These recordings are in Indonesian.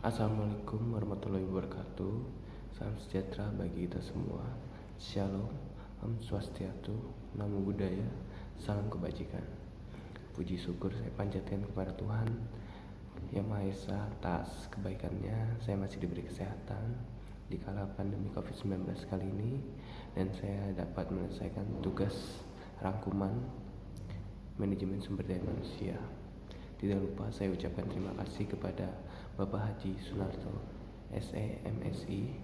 Assalamualaikum warahmatullahi wabarakatuh. Salam sejahtera bagi kita semua. Shalom, Om Swastiastu, Namo Buddhaya, salam kebajikan. Puji syukur saya panjatkan kepada Tuhan Yang Maha Esa atas kebaikannya. Saya masih diberi kesehatan di kala pandemi COVID-19 kali ini, dan saya dapat menyelesaikan tugas rangkuman manajemen sumber daya manusia. Tidak lupa saya ucapkan terima kasih kepada Bapak Haji Sunarto, SE MSI,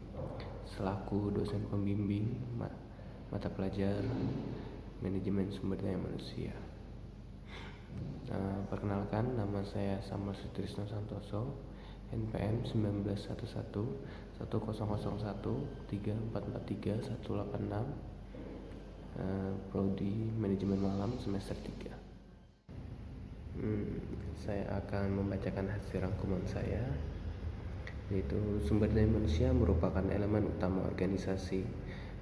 selaku dosen pembimbing mata pelajaran manajemen sumber daya manusia. Perkenalkan, nama saya Samuel Sutrisno Santoso, NPM 1911 1001 3443 186, Prodi Manajemen Malam semester 3. Saya akan membacakan hasil rangkuman saya, yaitu sumber daya manusia merupakan elemen utama organisasi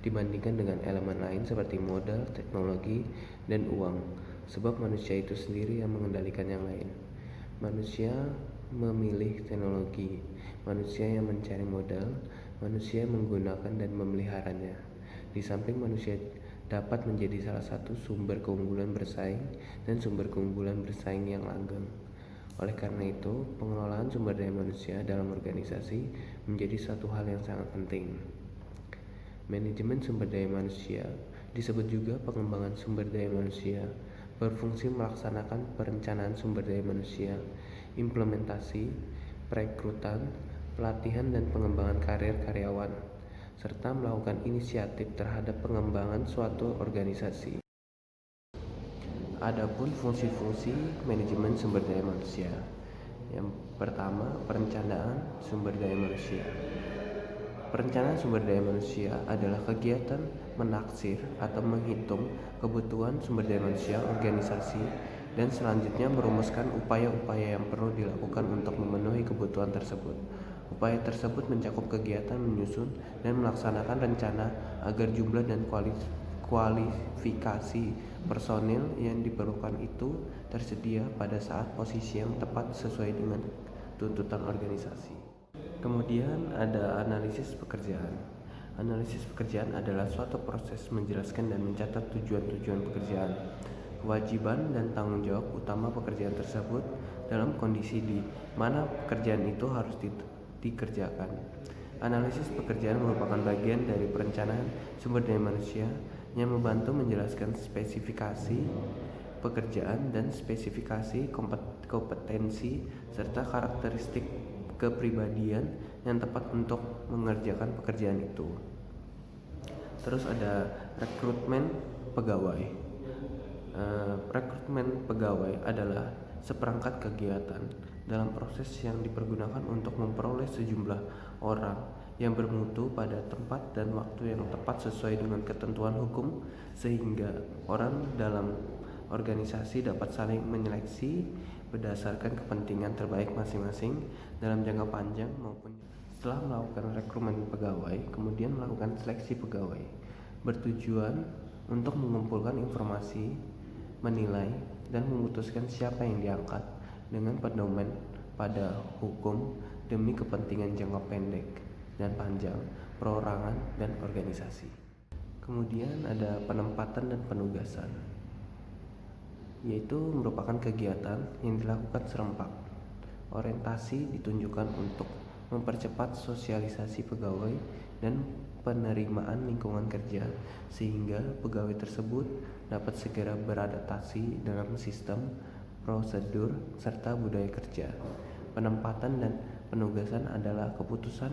dibandingkan dengan elemen lain seperti modal, teknologi, dan uang, sebab manusia itu sendiri yang mengendalikan yang lain. Manusia memilih teknologi, manusia yang mencari modal, manusia yang menggunakan dan memeliharanya. Di samping manusia dapat menjadi salah satu sumber keunggulan bersaing dan sumber keunggulan bersaing yang langgeng. Oleh karena itu, pengelolaan sumber daya manusia dalam organisasi menjadi suatu hal yang sangat penting. Manajemen sumber daya manusia disebut juga pengembangan sumber daya manusia, berfungsi melaksanakan perencanaan sumber daya manusia, implementasi, perekrutan, pelatihan dan pengembangan karir karyawan, serta melakukan inisiatif terhadap pengembangan suatu organisasi. Adapun fungsi-fungsi manajemen sumber daya manusia. Yang pertama, perencanaan sumber daya manusia. Perencanaan sumber daya manusia adalah kegiatan menaksir atau menghitung kebutuhan sumber daya manusia organisasi dan selanjutnya merumuskan upaya-upaya yang perlu dilakukan untuk memenuhi kebutuhan tersebut. Upaya tersebut mencakup kegiatan menyusun dan melaksanakan rencana agar jumlah dan kualifikasi personil yang diperlukan itu tersedia pada saat posisi yang tepat sesuai dengan tuntutan organisasi. Kemudian ada analisis pekerjaan. Analisis pekerjaan adalah suatu proses menjelaskan dan mencatat tujuan-tujuan pekerjaan, kewajiban dan tanggung jawab utama pekerjaan tersebut dalam kondisi di mana pekerjaan itu harus dikerjakan. Analisis pekerjaan merupakan bagian dari perencanaan sumber daya manusia yang membantu menjelaskan spesifikasi pekerjaan dan spesifikasi kompetensi serta karakteristik kepribadian yang tepat untuk mengerjakan pekerjaan itu. Terus ada rekrutmen pegawai. Rekrutmen pegawai adalah seperangkat kegiatan dalam proses yang dipergunakan untuk memperoleh sejumlah orang yang bermutu pada tempat dan waktu yang tepat sesuai dengan ketentuan hukum, sehingga orang dalam organisasi dapat saling menyeleksi berdasarkan kepentingan terbaik masing-masing dalam jangka panjang maupun. Setelah melakukan rekrutmen pegawai, kemudian melakukan seleksi pegawai, bertujuan untuk mengumpulkan informasi, menilai, dan memutuskan siapa yang diangkat dengan pedoman pada hukum demi kepentingan jangka pendek dan panjang, perorangan, dan organisasi. Kemudian ada penempatan dan penugasan, yaitu merupakan kegiatan yang dilakukan serempak. Orientasi ditunjukkan untuk mempercepat sosialisasi pegawai dan penerimaan lingkungan kerja, sehingga pegawai tersebut dapat segera beradaptasi dalam sistem, prosedur, serta budaya kerja. Penempatan dan penugasan adalah keputusan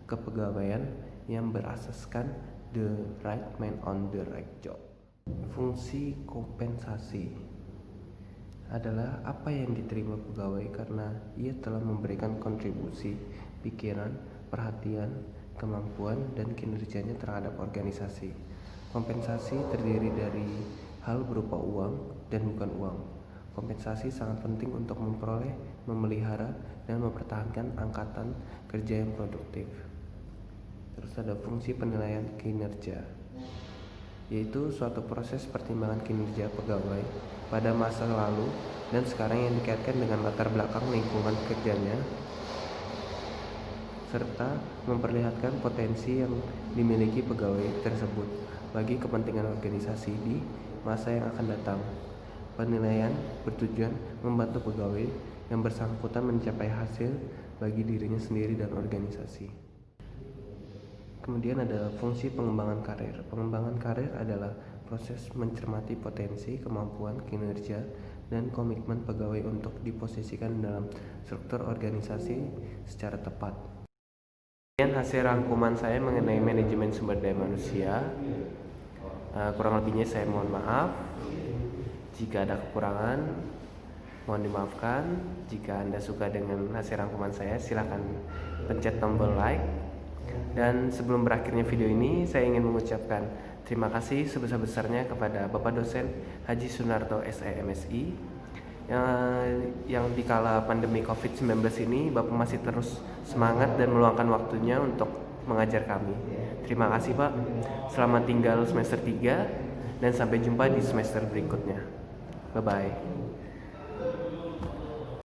kepegawaian yang berasaskan the right man on the right job. Fungsi kompensasi adalah apa yang diterima pegawai karena ia telah memberikan kontribusi pikiran, perhatian, kemampuan, dan kinerjanya terhadap organisasi. Kompensasi terdiri dari hal berupa uang dan bukan uang. Kompensasi sangat penting untuk memperoleh, memelihara, dan mempertahankan angkatan kerja yang produktif. Terus ada fungsi penilaian kinerja, yaitu suatu proses pertimbangan kinerja pegawai pada masa lalu dan sekarang yang dikaitkan dengan latar belakang lingkungan kerjanya serta memperlihatkan potensi yang dimiliki pegawai tersebut bagi kepentingan organisasi di masa yang akan datang. Penilaian bertujuan membantu pegawai yang bersangkutan mencapai hasil bagi dirinya sendiri dan organisasi. Kemudian ada fungsi pengembangan karir. Pengembangan karir adalah proses mencermati potensi, kemampuan, kinerja, dan komitmen pegawai untuk diposisikan dalam struktur organisasi secara tepat. Kemudian hasil rangkuman saya mengenai manajemen sumber daya manusia. Kurang lebihnya saya mohon maaf. Jika ada kekurangan, mohon dimaafkan. Jika Anda suka dengan hasil rangkuman saya, silakan pencet tombol like. Dan sebelum berakhirnya video ini, saya ingin mengucapkan terima kasih sebesar-besarnya kepada Bapak Dosen Haji Sunarto SEMSI yang dikala pandemi COVID-19 ini Bapak masih terus semangat dan meluangkan waktunya untuk mengajar kami. Terima kasih Pak. Selamat tinggal semester 3 dan sampai jumpa di semester berikutnya. Bye-bye.